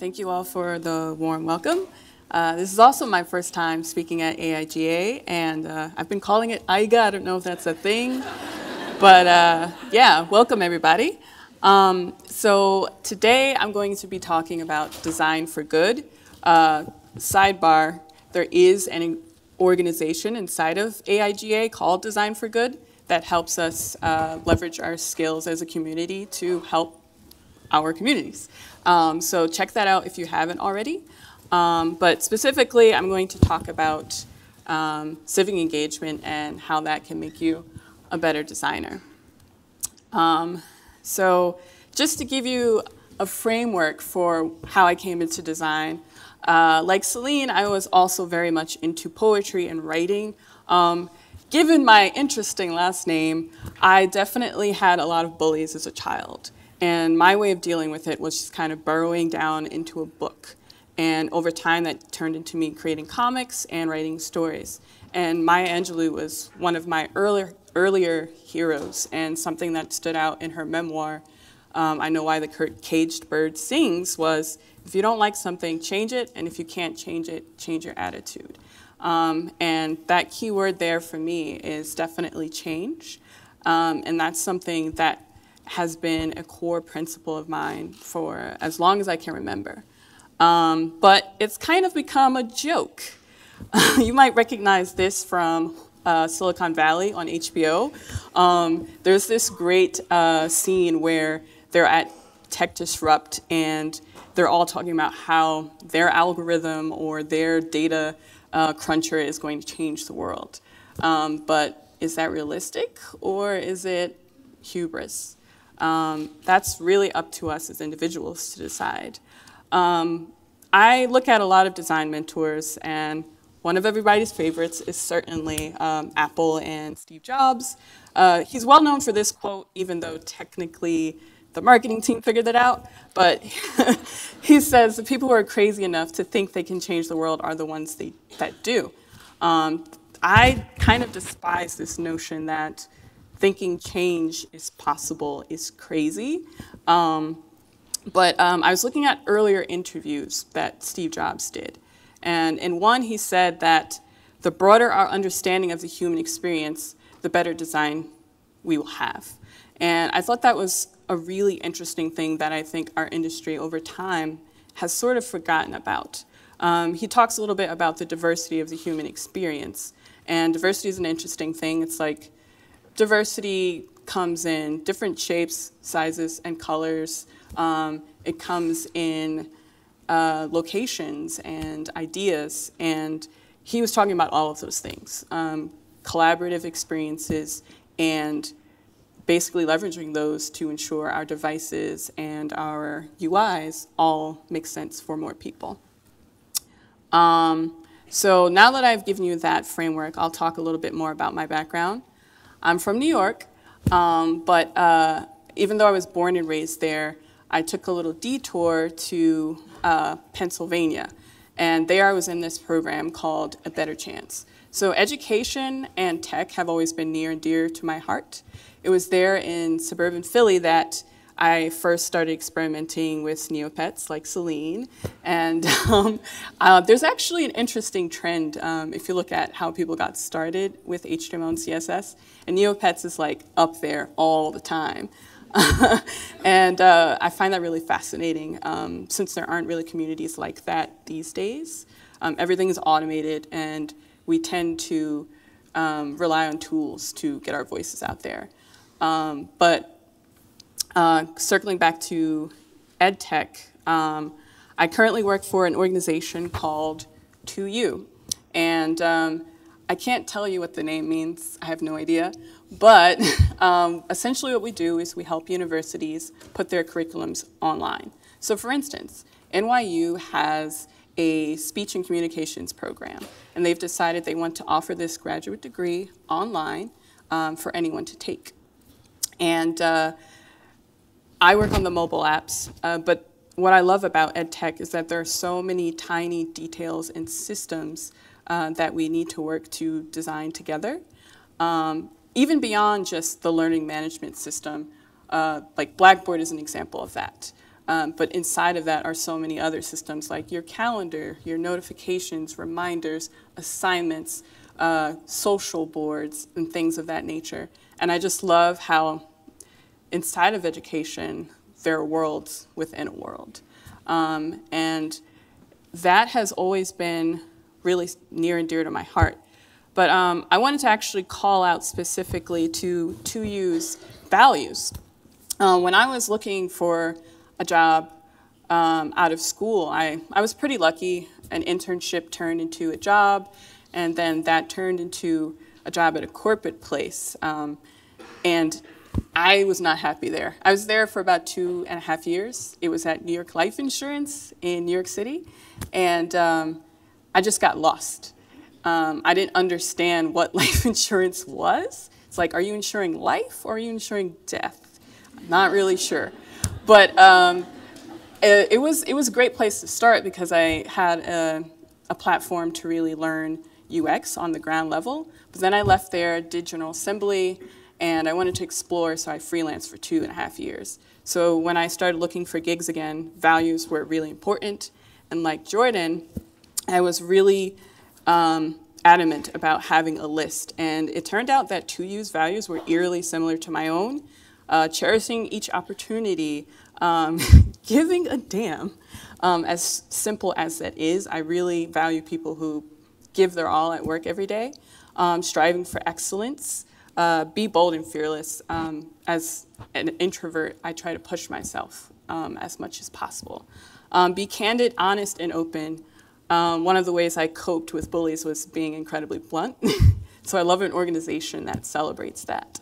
Thank you all for the warm welcome. This is also my first time speaking at AIGA, and I've been calling it AIGA. I don't know if that's a thing, but yeah, welcome everybody. So today I'm going to be talking about design for good. Sidebar, there is an organization inside of AIGA called Design for Good that helps us leverage our skills as a community to help our communities. So check that out if you haven't already. But specifically, I'm going to talk about civic engagement and how that can make you a better designer. So just to give you a framework for how I came into design, like Celine, I was also very much into poetry and writing. Given my interesting last name, I definitely had a lot of bullies as a child. And my way of dealing with it was just kind of burrowing down into a book. And over time, that turned into me creating comics and writing stories. And Maya Angelou was one of my earlier heroes, and something that stood out in her memoir, I Know Why the Caged Bird Sings, was if you don't like something, change it, and if you can't change it, change your attitude. And that key word there for me is definitely change. And that's something that has been a core principle of mine for as long as I can remember. But it's kind of become a joke. You might recognize this from Silicon Valley on HBO. There's this great scene where they're at Tech Disrupt and they're all talking about how their algorithm or their data cruncher is going to change the world. But is that realistic, or is it hubris? That's really up to us as individuals to decide. I look at a lot of design mentors, and one of everybody's favorites is certainly Apple and Steve Jobs. He's well known for this quote, even though technically the marketing team figured it out. But he says the people who are crazy enough to think they can change the world are the ones that do. I kind of despise this notion that thinking change is possible is crazy. But I was looking at earlier interviews that Steve Jobs did. And in one, he said that the broader our understanding of the human experience, the better design we will have. And I thought that was a really interesting thing that I think our industry over time has sort of forgotten about. He talks a little bit about the diversity of the human experience. And diversity is an interesting thing. It's like diversity comes in different shapes, sizes, and colors. It comes in locations and ideas. And he was talking about all of those things, collaborative experiences, and basically leveraging those to ensure our devices and our UIs all make sense for more people. So now that I've given you that framework, I'll talk a little bit more about my background. I'm from New York, but even though I was born and raised there, I took a little detour to Pennsylvania. And there I was in this program called A Better Chance. So education and tech have always been near and dear to my heart. It was there in suburban Philly that I first started experimenting with Neopets like Celine. And there's actually an interesting trend if you look at how people got started with HTML and CSS. And Neopets is like up there all the time. And I find that really fascinating since there aren't really communities like that these days. Everything is automated, and we tend to rely on tools to get our voices out there. But circling back to EdTech, I currently work for an organization called 2U. And I can't tell you what the name means. I have no idea. But essentially what we do is we help universities put their curriculums online. So for instance, NYU has a speech and communications program, and they've decided they want to offer this graduate degree online for anyone to take. And I work on the mobile apps, but what I love about EdTech is that there are so many tiny details and systems that we need to work to design together. Even beyond just the learning management system, like Blackboard is an example of that. But inside of that are so many other systems like your calendar, your notifications, reminders, assignments, social boards, and things of that nature. And I just love how inside of education, there are worlds within a world. And that has always been really near and dear to my heart. But I wanted to actually call out specifically to use values. When I was looking for a job out of school, I was pretty lucky. An internship turned into a job, and then that turned into a job at a corporate place. And I was not happy there. I was there for about 2.5 years. It was at New York Life Insurance in New York City, and I just got lost. I didn't understand what life insurance was. It's like, are you insuring life or are you insuring death? I'm not really sure. But it was a great place to start because I had a platform to really learn UX on the ground level. But then I left there, did General Assembly, and I wanted to explore, so I freelanced for 2.5 years. So when I started looking for gigs again, values were really important. And like Jordan, I was really adamant about having a list. And it turned out that 2U's values were eerily similar to my own. Cherishing each opportunity, giving a damn, as simple as that is. I really value people who give their all at work every day, striving for excellence, be bold and fearless. As an introvert, I try to push myself as much as possible. Be candid, honest, and open. One of the ways I coped with bullies was being incredibly blunt. So I love an organization that celebrates that.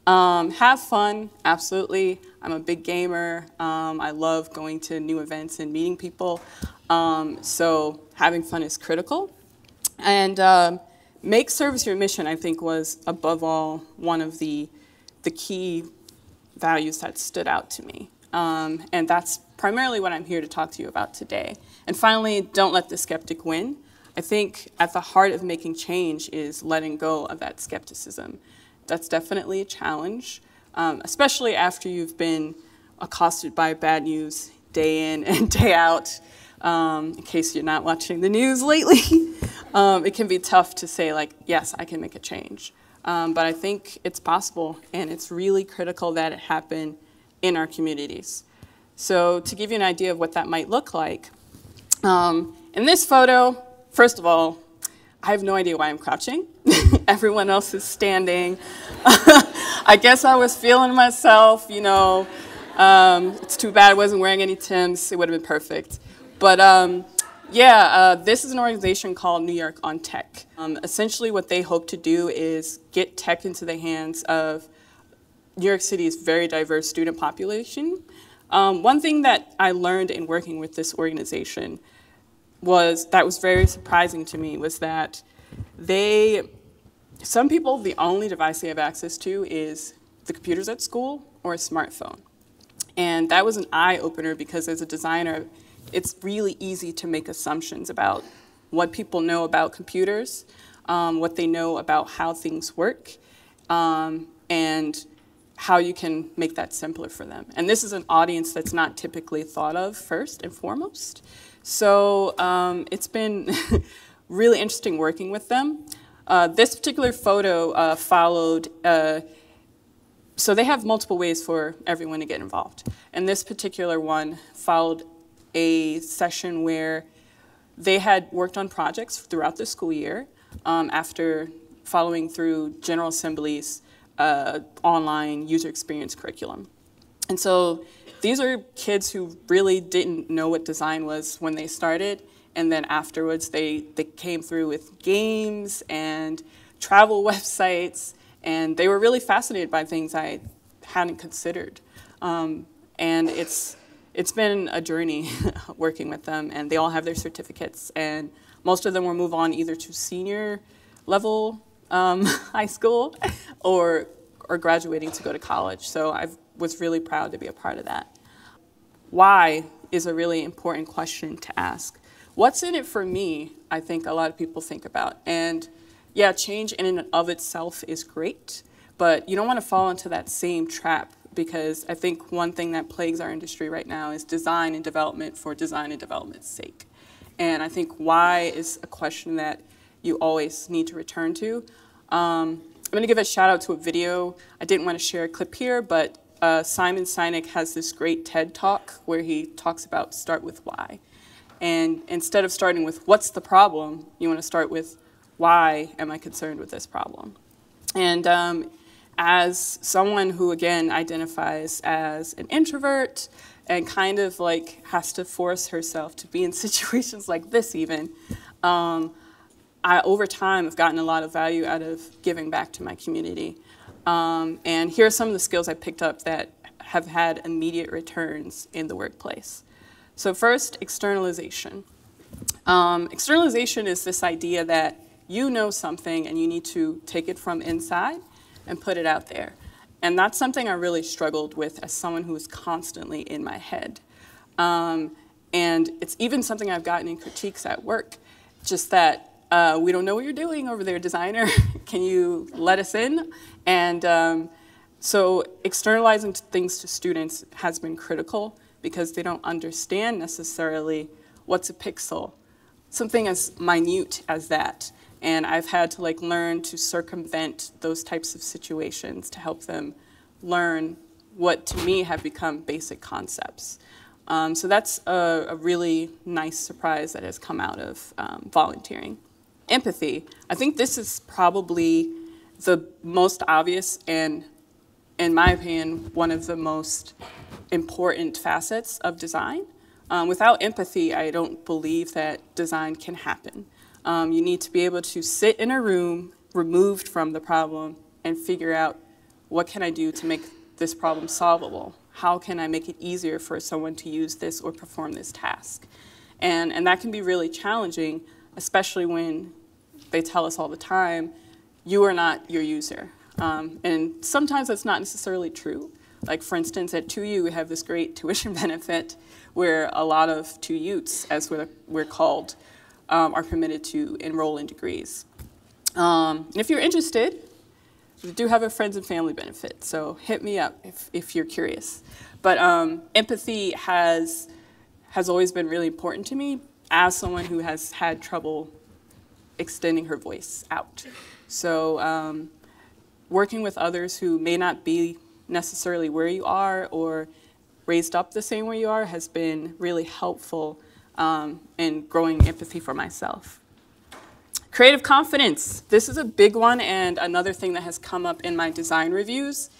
Have fun, absolutely. I'm a big gamer. I love going to new events and meeting people. So having fun is critical. And make service your mission, I think, was above all one of the key values that stood out to me. And that's primarily what I'm here to talk to you about today. And finally, don't let the skeptic win. I think at the heart of making change is letting go of that skepticism. That's definitely a challenge, especially after you've been accosted by bad news day in and day out. In case you're not watching the news lately, it can be tough to say, like, yes, I can make a change. But I think it's possible, and it's really critical that it happen in our communities. So to give you an idea of what that might look like, in this photo, first of all, I have no idea why I'm crouching. Everyone else is standing. I guess I was feeling myself, you know. It's too bad I wasn't wearing any Timbs. It would have been perfect. But this is an organization called New York on Tech. Essentially what they hope to do is get tech into the hands of New York City's very diverse student population. One thing that I learned in working with this organization was very surprising to me was that some people, the only device they have access to is the computers at school or a smartphone. And that was an eye-opener because as a designer, it's really easy to make assumptions about what people know about computers, what they know about how things work, and how you can make that simpler for them. And this is an audience that's not typically thought of first and foremost. So it's been really interesting working with them. This particular photo followed, so they have multiple ways for everyone to get involved. And this particular one followed a session where they had worked on projects throughout the school year after following through General Assembly's online user experience curriculum. And so these are kids who really didn't know what design was when they started, and then afterwards they came through with games and travel websites, and they were really fascinated by things I hadn't considered. And it's been a journey working with them, and they all have their certificates, and most of them will move on either to senior level high school or graduating to go to college. So I was really proud to be a part of that. Why is a really important question to ask. What's in it for me, I think a lot of people think about. And yeah, change in and of itself is great, but you don't want to fall into that same trap because I think one thing that plagues our industry right now is design and development for design and development's sake. And I think why is a question that you always need to return to. I'm going to give a shout out to a video. I didn't want to share a clip here, but Simon Sinek has this great TED Talk where he talks about start with why. And instead of starting with what's the problem, you want to start with why am I concerned with this problem? And as someone who, again, identifies as an introvert and kind of like has to force herself to be in situations like this even, I, over time, have gotten a lot of value out of giving back to my community. And here are some of the skills I picked up that have had immediate returns in the workplace. So first, externalization. Externalization is this idea that you know something and you need to take it from inside and put it out there. And that's something I really struggled with as someone who was constantly in my head. And it's even something I've gotten in critiques at work, just that we don't know what you're doing over there, designer. Can you let us in? And so externalizing things to students has been critical because they don't understand necessarily what's a pixel, something as minute as that. And I've had to like learn to circumvent those types of situations to help them learn what to me have become basic concepts. So that's a really nice surprise that has come out of volunteering. Empathy. I think this is probably the most obvious and, in my opinion, one of the most important facets of design. Without empathy, I don't believe that design can happen. You need to be able to sit in a room removed from the problem and figure out what can I do to make this problem solvable? How can I make it easier for someone to use this or perform this task? And that can be really challenging, especially when they tell us all the time, you are not your user. And sometimes that's not necessarily true. Like for instance, at 2U, we have this great tuition benefit where a lot of 2Utes, as we're called, are permitted to enroll in degrees. And if you're interested, we do have a friends and family benefit, so hit me up if you're curious. But empathy has always been really important to me as someone who has had trouble extending her voice out. So working with others who may not be necessarily where you are or raised up the same way you are has been really helpful in growing empathy for myself. Creative confidence. This is a big one and another thing that has come up in my design reviews,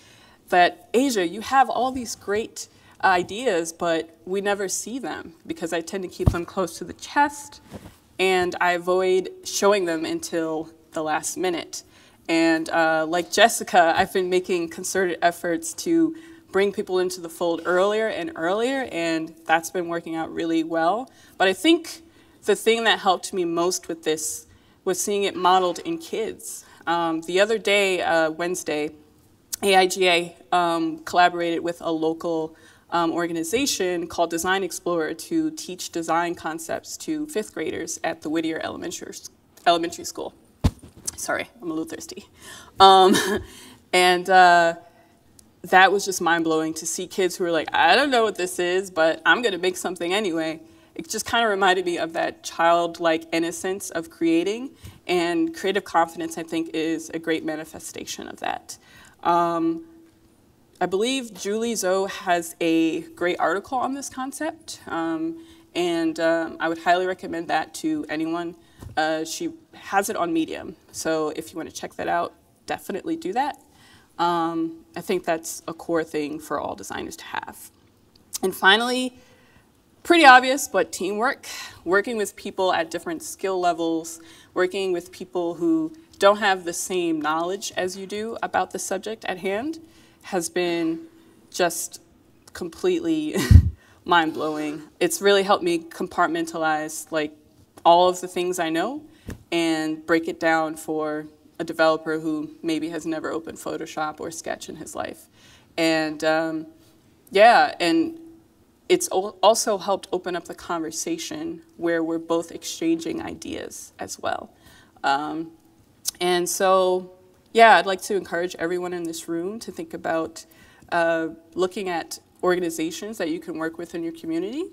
that Asia, you have all these great ideas, but we never see them because I tend to keep them close to the chest and I avoid showing them until the last minute. And like Jessica, I've been making concerted efforts to bring people into the fold earlier and earlier, and that's been working out really well. But I think the thing that helped me most with this was seeing it modeled in kids. The other day, Wednesday, AIGA collaborated with a local organization called Design Explorer to teach design concepts to 5th graders at the Whittier Elementary School. Sorry, I'm a little thirsty. That was just mind-blowing to see kids who were like, I don't know what this is, but I'm going to make something anyway. It just kind of reminded me of that childlike innocence of creating, and creative confidence, I think, is a great manifestation of that. I believe Julie Zoe has a great article on this concept, and I would highly recommend that to anyone. She has it on Medium, so if you want to check that out, definitely do that. I think that's a core thing for all designers to have. And finally, pretty obvious, but teamwork. Working with people at different skill levels, working with people who don't have the same knowledge as you do about the subject at hand has been just completely mind-blowing. It's really helped me compartmentalize like all of the things I know and break it down for a developer who maybe has never opened Photoshop or Sketch in his life. And yeah, and it's also helped open up the conversation where we're both exchanging ideas as well. And so, yeah, I'd like to encourage everyone in this room to think about looking at organizations that you can work with in your community.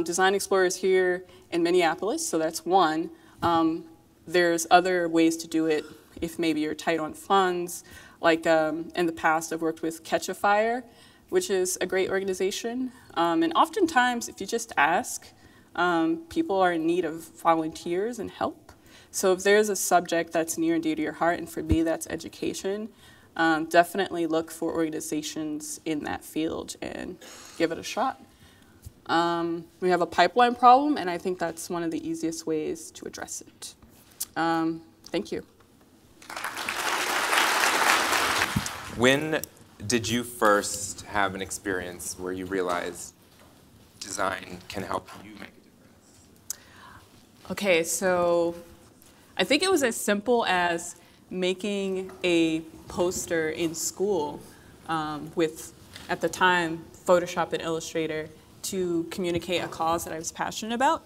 Design Explorer is here in Minneapolis, so that's one. There's other ways to do it if maybe you're tight on funds. Like in the past, I've worked with Catch a Fire, which is a great organization. And oftentimes, if you just ask, people are in need of volunteers and help. So if there's a subject that's near and dear to your heart, and for me that's education, definitely look for organizations in that field and give it a shot. We have a pipeline problem, and I think that's one of the easiest ways to address it. Thank you. When did you first have an experience where you realized design can help you make a difference? Okay, so I think it was as simple as making a poster in school with, at the time, Photoshop and Illustrator to communicate a cause that I was passionate about.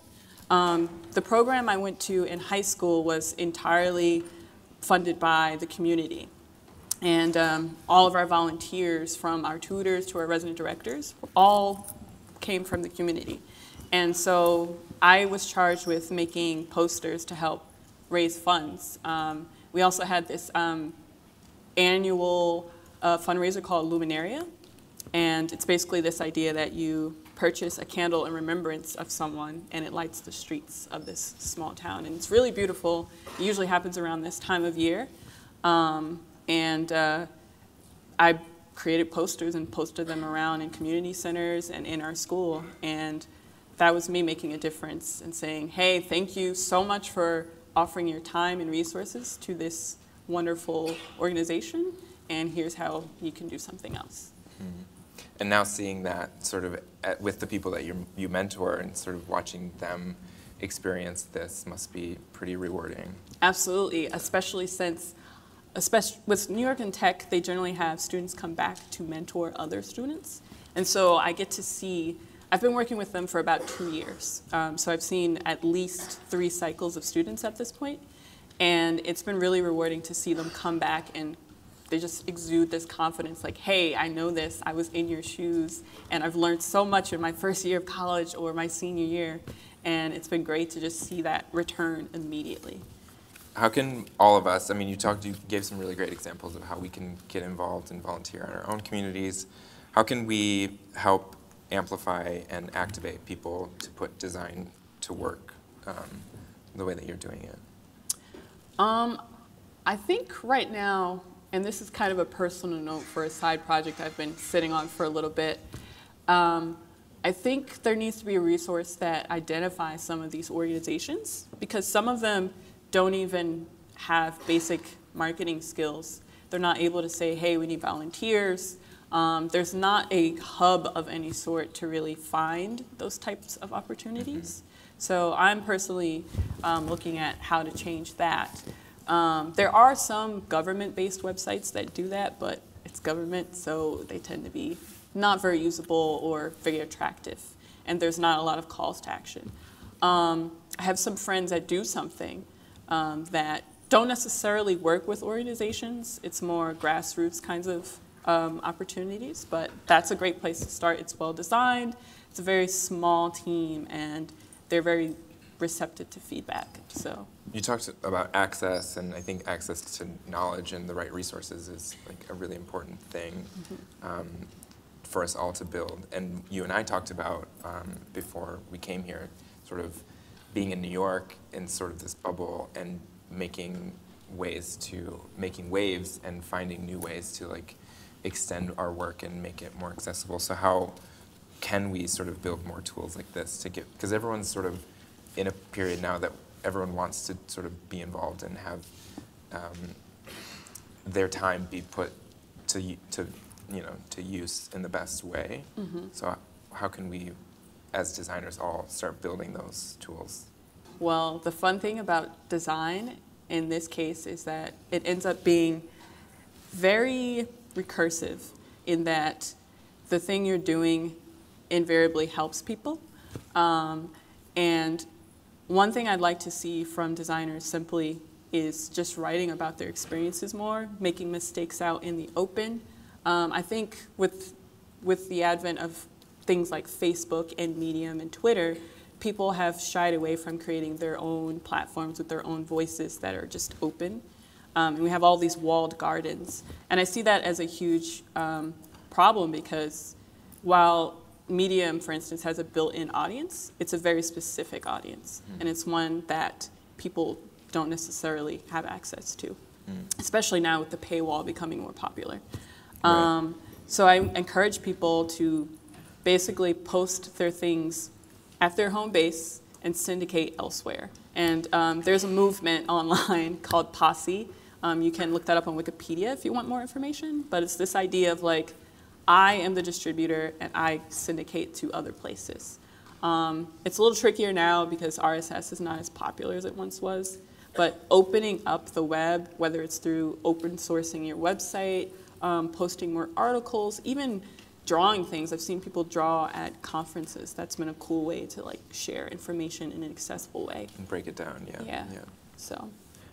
The program I went to in high school was entirely funded by the community. And all of our volunteers, from our tutors to our resident directors, all came from the community. And so I was charged with making posters to help raise funds. We also had this annual fundraiser called Luminaria. And it's basically this idea that you purchase a candle in remembrance of someone, and it lights the streets of this small town. And it's really beautiful. It usually happens around this time of year. I created posters and posted them around in community centers and in our school. And that was me making a difference and saying, hey, thank you so much for offering your time and resources to this wonderful organization. And here's how you can do something else. Mm-hmm. And now seeing that sort of with the people that you mentor and sort of watching them experience this must be pretty rewarding. Absolutely, especially with New York and Tech, they generally have students come back to mentor other students. And so I get to see, I've been working with them for about 2 years. So I've seen at least 3 cycles of students at this point. And it's been really rewarding to see them come back and they just exude this confidence, like, hey, I know this, I was in your shoes, and I've learned so much in my first year of college or my senior year, and it's been great to just see that return immediately. How can all of us, I mean, you gave some really great examples of how we can get involved and volunteer in our own communities. How can we help amplify and activate people to put design to work the way that you're doing it? I think right now, and this is kind of a personal note for a side project I've been sitting on for a little bit, I think there needs to be a resource that identifies some of these organizations, because some of them don't even have basic marketing skills. They're not able to say, hey, we need volunteers. There's not a hub of any sort to really find those types of opportunities. Mm-hmm. So I'm personally looking at how to change that. There are some government-based websites that do that, but it's government, so they tend to be not very usable or very attractive, and there's not a lot of calls to action. I have some friends that do something that don't necessarily work with organizations. It's more grassroots kinds of opportunities, but that's a great place to start. It's well-designed, it's a very small team, and they're very receptive to feedback. So you talked about access, and I think access to knowledge and the right resources is like a really important thing for us all to build. And you and I talked about before we came here, sort of being in New York in sort of this bubble and making waves and finding new ways to like extend our work and make it more accessible. So how can we sort of build more tools like this to get, because everyone's sort of in a period now that everyone wants to sort of be involved and have their time be put to use in the best way. Mm-hmm. So how can we, as designers, all start building those tools? Well, the fun thing about design in this case is that it ends up being very recursive in that the thing you're doing invariably helps people. And one thing I'd like to see from designers simply is just writing about their experiences more, making mistakes out in the open, I think with the advent of things like Facebook and Medium and Twitter, people have shied away from creating their own platforms with their own voices that are just open. And we have all these walled gardens. And I see that as a huge problem because while Medium, for instance, has a built-in audience, it's a very specific audience. And it's one that people don't necessarily have access to, especially now with the paywall becoming more popular. Right. So I encourage people to basically post their things at their home base and syndicate elsewhere. And there's a movement online called Posse. You can look that up on Wikipedia if you want more information, but it's this idea of like, I am the distributor and I syndicate to other places. It's a little trickier now because RSS is not as popular as it once was, but opening up the web, whether it's through open sourcing your website, posting more articles, even drawing things. I've seen people draw at conferences. That's been a cool way to like share information in an accessible way. And break it down, yeah. So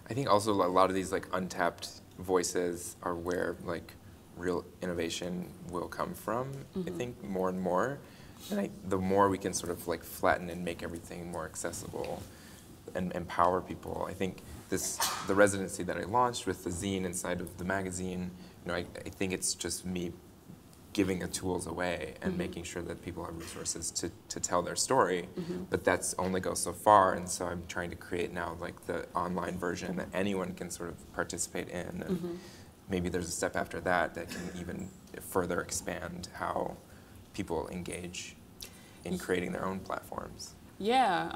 I think also a lot of these like untapped voices are where like real innovation will come from, I think, more and more. And the more we can sort of like flatten and make everything more accessible and empower people, I think the residency that I launched with the zine inside of the magazine, you know, I think it's just me giving the tools away and making sure that people have resources to tell their story, but that's only goes so far, and so I'm trying to create now like the online version that anyone can sort of participate in, and maybe there's a step after that that can even further expand how people engage in creating their own platforms. Yeah,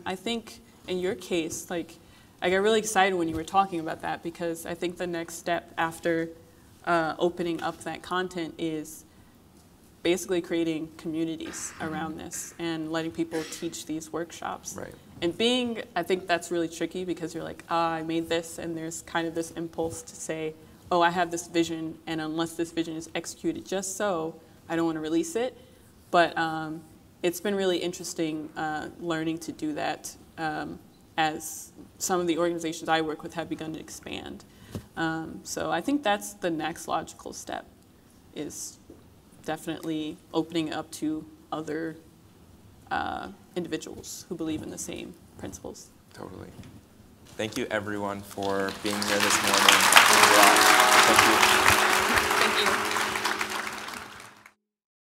I think in your case, like I got really excited when you were talking about that because I think the next step after opening up that content is basically creating communities around this and letting people teach these workshops. Right. And I think that's really tricky because you're like, I made this, and there's kind of this impulse to say, oh, I have this vision, and unless this vision is executed just so, I don't want to release it. But it's been really interesting learning to do that as some of the organizations I work with have begun to expand. So I think that's the next logical step, is definitely opening up to other individuals who believe in the same principles. Totally. Thank you, everyone, for being here this morning. Thank you. Thank you.